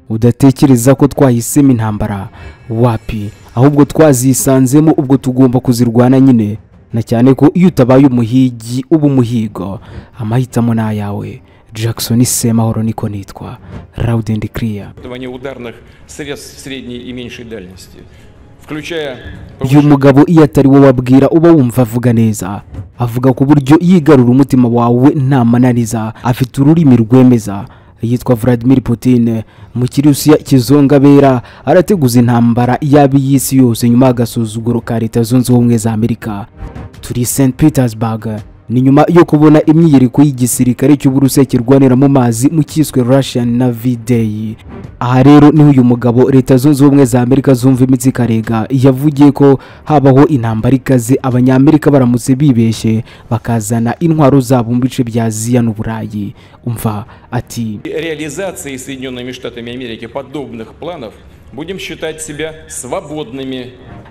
udatekereza ko twahisemo intambara wapi, ahubwo twazisanzemo ubwo tugomba kuzirwana nyine, na cyane ko iyo utabaye umuhigi uba umuhigo. Amahitamo na yawe. Jackson Semahoro niko nitwa, loud and clear. Ударных средств средней и меньшей дальности, включая uyu mugabo iyo atari wo wabwira uba wumva avuga neza, avuga ku buryo yigarura umutima wawe nta mananiza, afite ururimi rwemeza. Yitwa Vladimir Putin, mu Kirusiya kizonga bera, arateguza intambara y'ab'isi yose nyuma y'agasuzuguro ka Leta Zunze Ubumwe za Amerika. Turi St Petersburg, ni nyuma yo kubona imyiyereko y'igisirikare cy'Uburusiya kirwanira mu mazi mu cyiswe Russian Navy Day. Aha rero ni uyu mugabo Leta Zunze Ubumwe za Amerika zumva imitsi karega yavugiye ko habaho intambara ikaze abanyamerika baramutse bibeshye bakazana intwaro zabo mu bice bya Aziya n'Uburayi. Umva ati, реализации Соединенными Штатами Америки подобных планов будем считать себя свободными.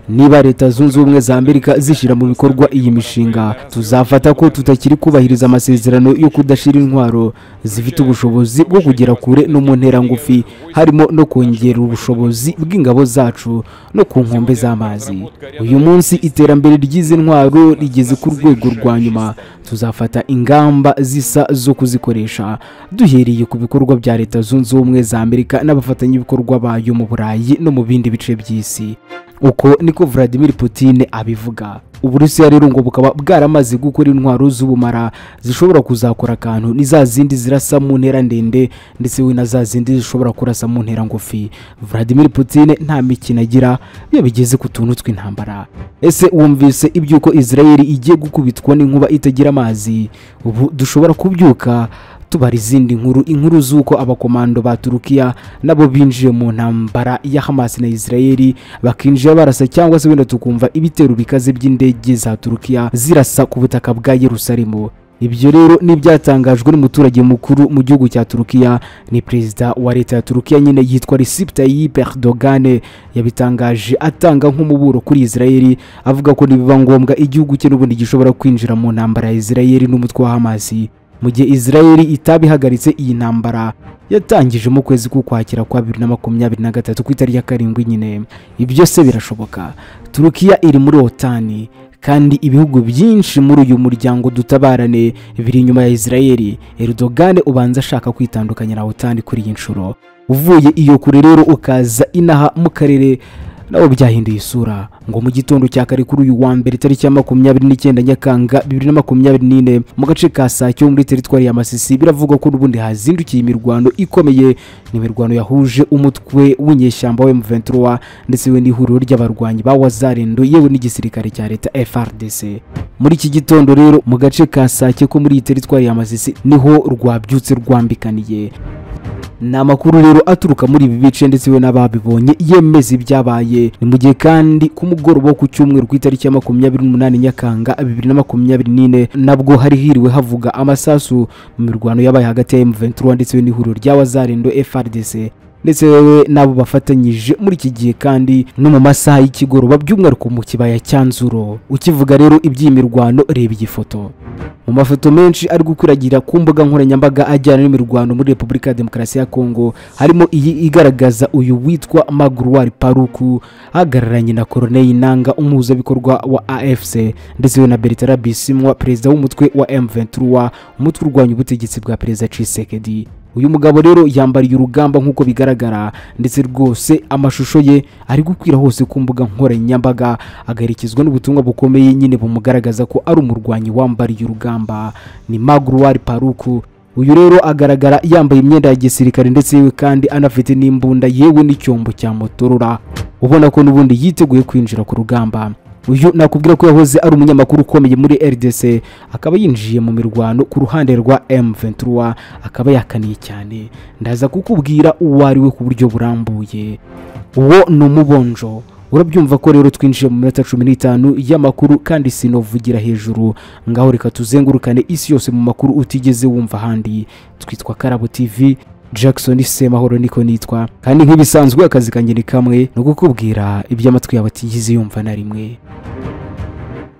Niba Leta Zunze Ubumwe za Amerika zishira mu bikorwa iyi mishinga, tuzafata ko tutakiri kubahiriza amasezerano yo kudashira intwaro zifite ubushobozi bwo kugera kure no mu ntera ngufi, harimo no kongera ubushobozi bw'ingabo zacu no ku nkombe z'amazi. Uyu munsi iterambere ry'izi ntwaro rigeze ku rwego rwa nyuma, tuzafata ingamba zisa zo kuzikoresha duhereye ku bikorwa bya Leta Zunze Ubumwe za Amerika n'abafatanyabikorwa bayo mu Burayi no mu bindi bice by'isi. Uko niko Vladimir Putin abivuga. Uburusiya rero ngo bukaba bwaramaze gukora intwaro z'ubumara zishobora kuzakora akantu ni za zindi zirasa mu ntera ndende ndetse we na za zindi zishobora kurasa mu ntera ngufi. Vladimir Putin nta mikino agira iyo bigeze ku tuntu tw'intambara. Ese wumvise ibyuko Israel igiye gukubitwa n'inkuba itagira amazi? Ubu dushobora kubyuka tubara izindi inkuru z'uko abakomando ba Turukiya nabo binjiye mu ntambara ya Hamas na Israel, bakinjira barasa cyangwa se wenda tukumva ibitero bikaze by'indege za Turukiya zirasa ku butaka bwa Yerusalemu. Ibyo rero nibyatangajwe n'umuturage mukuru mu gihugu cya Turukiya, ni perezida wa leta ya Turukiya nyine yitwa Recep Tayyip Erdogan, yabitangaje atanga nk'umuburo kuri Israel, avuga ko nibiba ngombwa igihugu cye n'ubundi gishobora kwinjira mu ntambara ya Israel n'umutwe wa Hamas. Mu gihe Israel itabihagaritse iyi ntambara yatangije mu kwezi k'Ukwakira kwa 2023 ku itariki ya 7 nyine. Ibyo se birashoboka? Turukiya iri muri OTAN kandi ibihugu byinshi muri uyu muryango dutabarane biri inyuma ya Israel. Erdogan ubanza ashaka kwitandukanya na OTAN kuri iyi nshuro. Uvuye iyo kure rero ukaza inaha mu karere nabo byahinduye isura. Ngo mu gitondo cya kare kuri uyu wa mbere tariki ya 29 Nyakanga 2024 mu gace ka Sake muri teritwari ya Masisi biravuga ko n'ubundi hazindukiye imirwano ikomeye. Ni imirwano yahuje umutwe w'inyeshyamba wa M23 ndetse we n'ihuriro ry'abarwanyi ba Wazalendo yewe n'igisirikare cya leta FARDC. Muri iki gitondo rero mu gace ka Sake ko muri teritwari ya Masisi niho rwabyutse rwambikaniye. Ni amakuru rero aturuka muri ibi bice ndetse we n'ababibonye yemeza ibyabaye. Ni mu gihe kandi ku mugoroba ku cyumweru ku itariki ya 28 Nyakanga 2024 nabwo hari hiriwe havuga amasasu mu mirwano yabaye hagati ya M23 ndetse n'ihuriro rya Wazalendo FARDC ndetse wewe nabo bafatanyije muri iki gihe kandi no mu masaha y'ikigoroba by'umwihariko mu kibaya cya Nzuro. Ukivuga rero iby'imirwano reba iyi foto. Mu mafoto menshi ari gukwiragira ku mbuga nkoranyambaga ajyana n'imirwano muri Repubulika ya Demokarasi ya Kongo, harimo iyi igaragaza uyu witwa Magruari Paruku ahagararanye na Corneille Nangaa umuhuzabikorwa wa AFC ndetse we na Bertrand Bisimwa perezida w'umutwe wa M23 umutwe urwanya ubutegetsi bwa perezida Tshisekedi. Uyu mugabo rero yambariye urugamba nk'uko bigaragara ndetse rwose amashusho ye ari gukwira hose ku mbuga nkoranyambaga agaherekezwa n'ubutumwa bukomeye nyine bumugaragaza ko ari umurwanyi wambariye urugamba. Ni Magruari Paruku. Uyu rero agaragara yambaye imyenda ya gisirikare ndetse yewe kandi anafite n'imbunda yewe n'icyombo cya motorora, ubona ko n'ubundi yiteguye kwinjira ku rugamba. Uyu nakubwira ko yahoze ari umunyamakuru ukomeye muri RDC, akaba yinjiye mu mirwano ku ruhande rwa M23, akaba yakaniye cyane. Ndaza kukubwira uwo ari we ku buryo burambuye. Uwo ni umubonjo. Urabyumva ko rero twinjiye mu minota 15 y'amakuru kandi sinovugira hejuru. Ngaho reka tuzengurukane isi yose mu makuru utigeze wumva handi. Twitwa Karabo TV. Jackson Semahoro niko nitwa kandi nk'ibisanzwe akazi kanjye ni kamwe no gukubwira iby'amatwi yawe atigeze yumva na rimwe.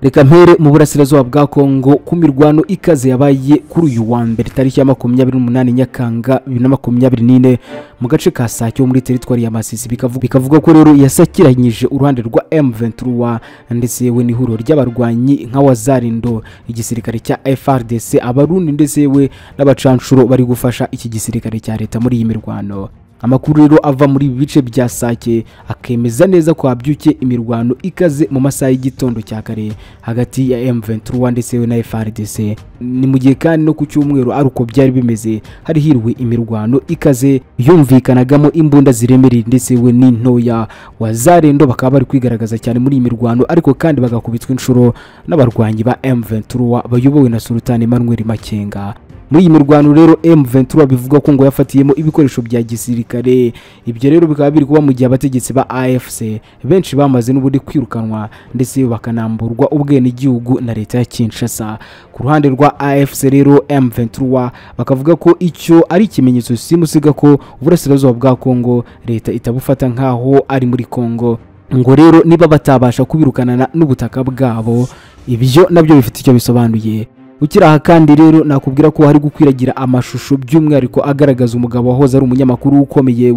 reka mpere mu burasirazuba bwa Kongo ku mirwano ikaze yabaye kuri uyu wa mbere tariki ya 28 Nyakanga 2024 mu gace ka Sake muri teritwari ya Masisi. Bikavuga ko rero yasakiranyije uruhande rwa M23 ndetse yewe n'ihuriro ry'abarwanyi nka Wazarindo, igisirikare cya FARDC, abarundi ndetse yewe n'abacancuro bari gufasha iki gisirikare cya leta muri iyi mirwano. Amakuru rero ava muri bice bya Sake akemeza neza ko habyuke imirwano ikaze mu masaha y'igitondo cya kare hagati ya M23 ndetse na FARDC. Ni mu gihe kandi no ku cyumweru ari uko byari bimeze, hari hirwe imirwano ikaze yumvikanagamo imbunda ziremereye ndetse we n'intoya. Wazarendo bakaba bari kwigaragaza cyane muri imirwano, ariko kandi bagakubitwa inshuro n'abarwanyi ba M23 bayobowe na Sultan Emmanuel Makenga. Muri iyi mirwano rero M23 bivuga ko ngo yafatiyemo ibikoresho bya gisirikare. Ibyo rero bikaba biri kuba mu gihe abategetsi ba AFC benshi bamaze n'ubundi kwirukanwa ndetse bakanamburwa ubwene igihugu na leta ya Kinshasa. Ku ruhande rwa AFC rero M23 bakavuga ko icyo ari ikimenyetso simusiga ko uburasirazuba bwa Kongo leta itabufata nkaho ari muri Kongo. Ngo rero niba batabasha kubirukana n'ubutaka bwabo, ibyo nabyo bifite icyo bisobanuye. Ukiraha kandi rero nakubwira ko hari gukwiragira amashusho by'umwihariko agaragaza umugabo wahoze ari umunyamakuru ukomeye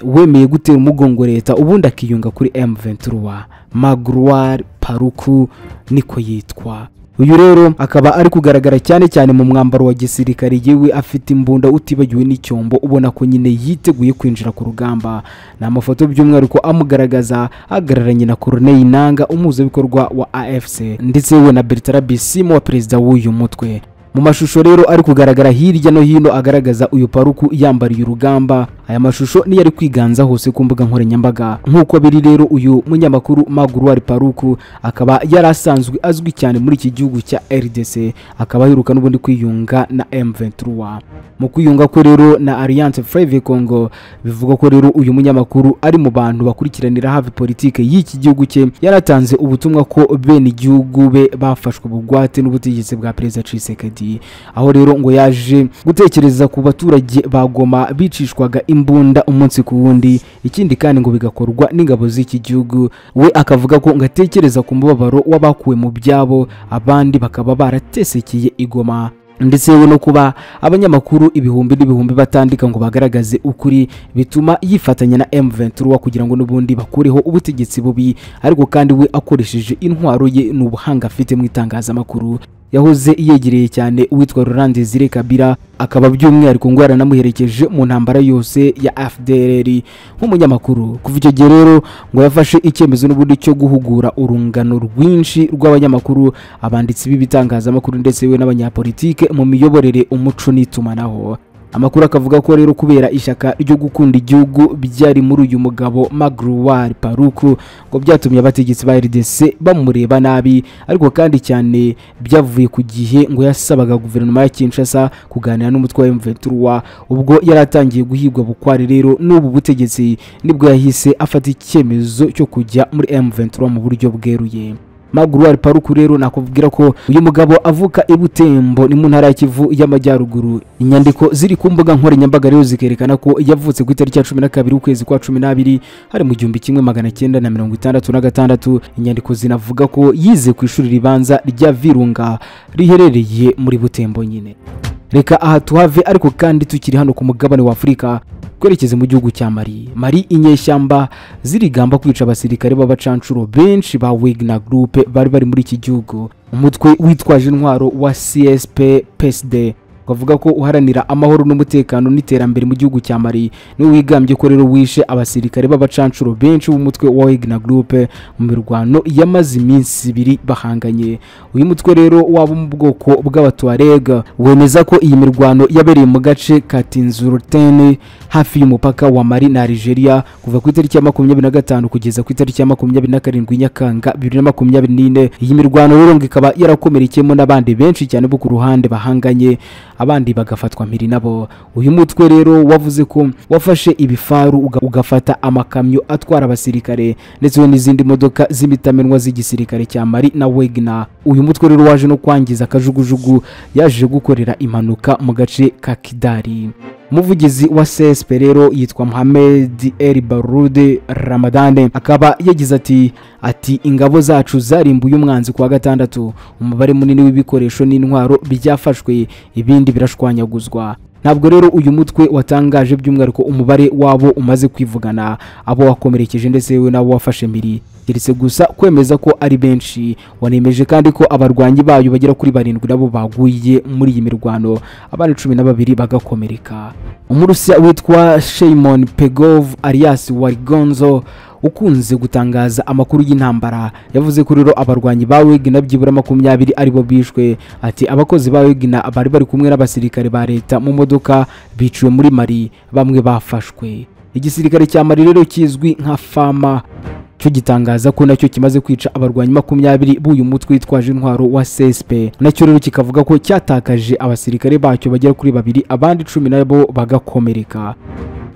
wemeye gutera umugongo leta ubundi akiyunga kuri M23. Magloire Paluku niko yitwa. Uyu rero akaba ari kugaragara cyane mu mwambaro wa gisirikare, yewe afite imbunda utibagiwe n'icyombo, ubona ko nyine yiteguye kwinjira ku rugamba. Na amafoto by'umwihariko amugaragaza ahagararanye na Colonel Nanga, umuhuzabikorwa wa AFC, ndetse we na Bertrand Bisimwa wa perezida w'uyu mutwe. Mu mashusho rero ari kugaragara hirya no hino agaragaza uyu Paluku yambariye urugamba. Aya mashusho ni yari kwiganza hose ku mbuga nkoranyambaga. Nkuko biri rero uyu munyamakuru Magloire Paluku akaba yarasanzwe azwi cyane muri iki gihugu cya RDC, akaba yiruka n'ubundi kwiyunga na M23. Mu kwiyunga ko rero na Alliance Fleuve Congo, bivuga ko rero uyu munyamakuru ari mu bantu bakurikiranira hafi politike y'iki gihugu cye. Yaratanze ubutumwa ko bene igihugu be bafashwe bugwate n'ubutegetsi bwa Perezida Tshisekedi, aho rero ngo yaje gutekereza ku baturage bagoma bicishwaga imbunda umunsi ku wundi. Ikindi kandi ngo bigakorwa n'ingabo z'iki gihugu. We akavuga ko ngatekereza ku mubabaro w'abakuwe mu byabo, abandi bakaba baratesekeye igoma, ndetse we no kuba abanyamakuru ibihumbi n'ibihumbi batandika ngo bagaragaze ukuri, bituma yifatanya na M23 kugira ngo n'ubundi bakureho ubutegetsi bubi. Ariko kandi we akoresheje intwaro ye n'ubuhanga afite mu itangazamakuru. Yahoze yegereye cyane uwitwa Laurent Desire Kabila, akaba by'umwihariko ngo yaranamuherekeje mu ntambara yose ya FDLR nk'umunyamakuru. Kuva icyo gihe rero ngo yafashe icyemezo n'ubundi cyo guhugura urungano rwinshi rw'abanyamakuru, abanditsi b'ibitangazamakuru ndetse we n'abanyapolitike mu miyoborere, umuco n'itumanaho. Amakuru akavuga ko rero kubera ishyaka ryo gukunda igihugu byari muri uyu mugabo Magloire Paluku, ngo byatumye abategetsi ba RDC bamureba nabi, ariko kandi cyane byavuye ku gihe ngo yasabaga guverinoma ya Kinshasa kuganira n'umutwe wa M23. Ubwo yaratangiye guhigwa bukwari rero n'ubu butegetsi, nibwo yahise afata icyemezo cyo kujya muri M23 mu buryo bweruye. Magloire Paluku rero nakubwira ko uyu mugabo avuka i Butembo, ni mu ntara ya Kivu y'Amajyaruguru. Inyandiko ziri ku mbuga nkoranyambaga rero zikerekana ko yavutse ku itariki ya 12 ukwezi kwa 12 hari mu 1966. Inyandiko zinavuga ko yize ku ishuri ribanza rya Virunga riherereye muri Butembo nyine. Reka aha tuhave, ariko kandi tukiri hano ku mugabane wa Afurika twerekeze mu gihugu cya Mali. Inyeshyamba zirigamba kwica abasirikare b'abacancuro benshi ba Wagner Group bari muri iki gihugu. Umutwe witwaje intwaro wa CSP-PSD bavuga ko uharanira amahoro n'umutekano n'iterambere mu gihugu cya Mali, no wigambye ko rero wishe abasirikare b'abacancuro benshi b'umutwe wa Wagner Group mu mirwano yamaze iminsi 2 bahanganye. Uyu mutwe rero wabo mu bwoko bw'Abatuareg wemeza ko iyi mirwano yabereye mu gace ka Tinzurten hafi y'umupaka wa Mali na Algeria kuva ku itariki ya 25 kugeza ku itariki ya 27 Nyakanga 2024. Iyi mirwano rero ngikaba yarakomerekeyemo n'abandi benshi cyane bo ku ruhande bahanganye, abandi bagafatwa mpiri nabo. Uyu mutwe rero wavuze ko wafashe ibifaru ugafata amakamyo atwara abasirikare ndetse n'izindi modoka z'imitamenwa z'igisirikare cya Mali na Wagner. Uyu mutwe rero waje no kwangiza akajugujugu yaje gukorera impanuka mu gace ka Kidali. umuvugizi wa CSP rero yitwa Mohamed El Baroud Ramadane akaba yagize ati ingabo zacu zarimbuye umwanzi kwa gatandatu, umubare munini w'ibikoresho n'intwaro byafashwe, ibindi birashwanyaguzwa. Ntabwo rero uyu mutwe watangaje by'umwihariko umubare wabo umaze kwivugana, abo wakomerekeje ndetse we nabo wafashe mbiri, keretse gusa kwemeza ko ari benshi. Wanemeje kandi ko abarwanyi bayo bagera kuri 7 nabo baguye muri iyi mirwano, abandi 12 bagakomereka. Umurusiya witwa Shimon Pegov alias Warigonzo ukunze gutangaza amakuru y'intambara yavuze ko rero abarwanyi ba Wagner byibura 20 aribo bishwe. Ati abakozi ba Wagner bari kumwe n'abasirikare ba leta mu modoka biciwe muri Mali, bamwe bafashwe. Igisirikare cya Mali rero kizwi nka Fama cyo gitangaza ko nacyo kimaze kwica abarwanyi 20 b'uyu mutwe witwaje intwaro wa CSP. Nacyo rero kikavuga ko cyatakaje abasirikare bacyo bagera kuri 2, abandi 10 nabo bagakomereka.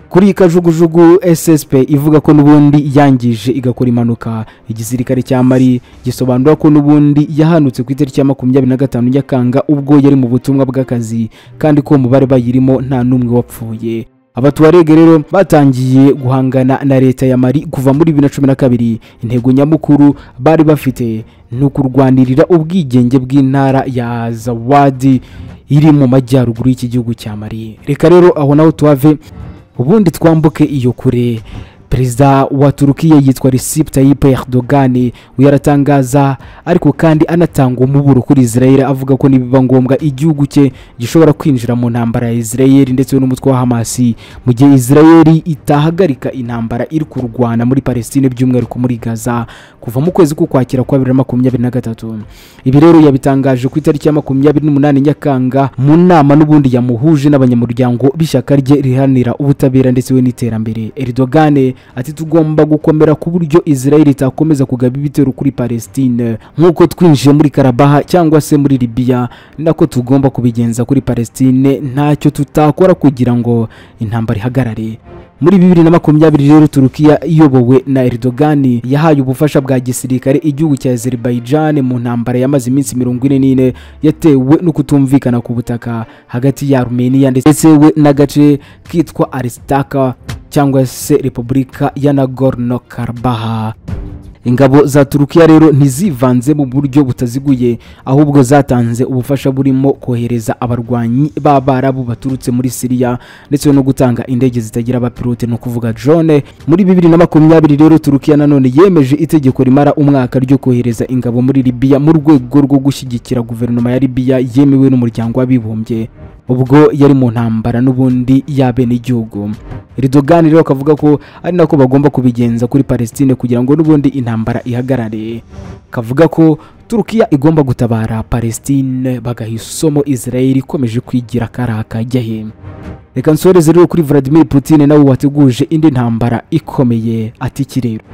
Kuri kajugujugu SSP ivuga ko nubundi yangije igakora impanuka. Igisirikare cya Mali gisobanura ko nubundi yahanutse ku itariki ya 25 Nyakanga ubwo yari mu butumwa bw'akazi, kandi ko umubare bayirimo nta numwe wapfuye. Abatuarege rero batangiye guhangana na leta ya Mali kuva muri 2012. Intego nyamukuru bari bafite no kurwanirira ubwigenge bw'intara ya Zawadi iri mu majyaruguru y'iki gihugu cya Mali. Reka rero aho naho tuave ubundi twambuke iyo kure. Perezida wa Turukiya yitwa Recep Tayyip Erdogan uyaratangaza ariko kandi anatanga umuburo kuri Israel, avuga ko nibiba ngombwa igihugu cye gishobora kwinjira mu ntambara ya Israel ndetse n'umutwe wa Hamas mu gihe Israel itahagarika intambara iri kurwana muri Palestine by'umwihariko muri Gaza kuva mu kwezi k'Ukwakira kwa 2023. Ibi rero yabitangaje ku itariki ya 28 Nyakanga mu nama n'ubundi yamuhuje n'abanyamuryango b'ishyaka rye rihanira ubutabera ndetse we n'iterambere. Erdogan ati tugomba gukomera ku buryo Israel itakomeza kugaba ibitero kuri Palestine nkuko twinjiye muri Karabakh cyangwa se muri Libya, nako tugomba kubigenza kuri Palestine, ntacyo tutakora kugira ngo intambara ihagarare. Muri 2020 rero Turukiya iyobowe na Erdogan yahaye ubufasha bwa gisirikare igihugu cya Azerbaijan mu ntambara yamaze iminsi 44 yatewe no kutumvikana ku butaka hagati ya Armenia ndetse we n'agace kitwa Artsakh cyangwa se Repubulika ya Nagorno-Karabakh. Ingabo za Turukiya rero ntizivanze mu buryo butaziguye, ahubwo zatanze ubufasha burimo kohereza abarwanyi b'Abarabu baturutse muri Syria ndetse no gutanga indege zitagira abapilote no kuvuga drone. Muri 2020 rero Turukiya nanone yemeje itegeko rimara umwaka ryo kohereza ingabo muri Libya mu rwego rwo gushyigikira guverinoma ya Libya yemewe n'umuryango w'abibumbye ubwo yari mu ntambara n'ubundi yabene igihugu. Erdogan rero akavuga ko ari nako bagomba kubigenza kuri Palestine kugira ngo n'ubundi intambara ihagarare. Kavuga ko Turukiya igomba gutabara Palestine bagahisomo Israel ikomeje kwigira karaka jyahe. Reka nsoreze rero kuri Vladimir Putin nawe wateguje indi ntambara ikomeye ati kirero.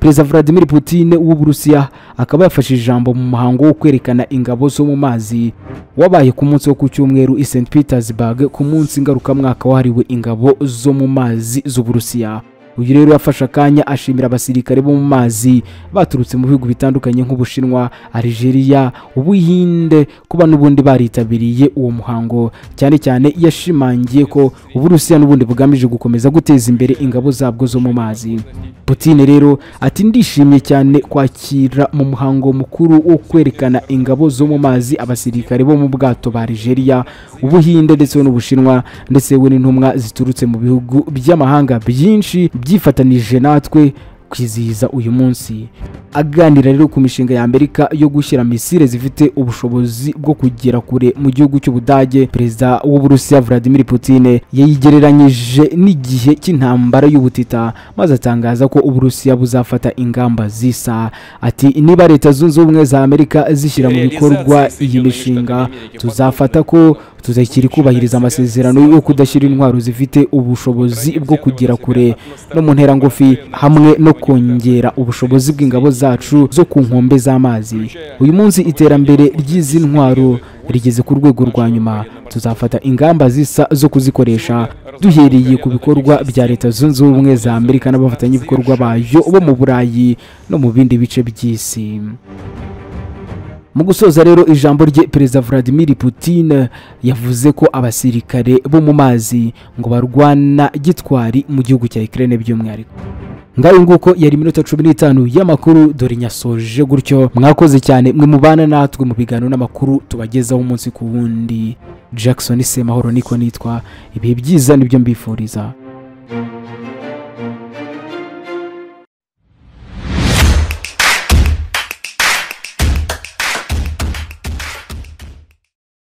Perezida Vladimir Putin w'Uburusiya akaba yafashije ijambo mu muhango wo kwerekana ingabo zo mu mazi wabaye ku munsi wo ku cyumweru i St Petersburg ku munsi ngarukamwaka wahariwe ingabo zo mu mazi z'Uburusiya. Uyu rero yafasha akanya ashimira abasirikare bo mu mazi baturutse mu bihugu bitandukanye nk'Ubushinwa, Algeria, Ubuhinde kuba n'ubundi baritabiriye uwo muhango. Cyane cyane yashimangiye ko Uburusiya n'ubundi bugamije gukomeza guteza imbere ingabo zabwo zo mu mazi. Putin rero ati ndishimye cyane kwakira mu muhango mukuru wo kwerekana ingabo zo mu mazi abasirikare bo mu bwato ba Algeria, Ubuhinde ndetse n'Ubushinwa ndetse we n'intumwa ziturutse mu bihugu by'amahanga byinshi byifatanije natwe kwizihiza uyu munsi. Aganira rero ku mishinga ya Amerika yo gushyira misile zifite ubushobozi bwo kugera kure mu gihugu cy'Ubudage, Perezida w'Uburusiya Vladimir Putin yayigereranyije n'igihe cy'intambara y'ubutita maze atangaza ko Uburusiya buzafata ingamba zisa. Ati niba Leta Zunze Ubumwe za Amerika zishyira mu bikorwa iyi mishinga tuzafata ko tuzakiri kubahiriza amasezerano yo kudashyira intwaro zifite ubushobozi bwo kugera kure no mu ntera ngufi hamwe no kongera ubushobozi bw'ingabo zacu zo ku nkombe z'amazi. Uyu munsi iterambere ry'izi ntwaro rigeze ku rwego rwa nyuma, tuzafata ingamba zisa zo kuzikoresha duhereye ku bikorwa bya Leta Zunze Ubumwe za Amerika n'abafatanyabikorwa bayo bo mu Burayi no mu bindi bice by'isi. Mu gusoza rero ijambo rye, Perezida Vladimir Putin yavuze ko abasirikare bo mu mazi ngo barwana gitwari mu gihugu cya Ukraine by'umwihariko. Ngayo nguko yari minota 15 y'amakuru, dore nyasoje gutyo. Mwakoze cyane mwe mubana natwe mu biganiro n'amakuru tubagezaho umunsi ku wundi. Jackson Semahoro niko nitwa, ibihe byiza nibyo mbifuriza.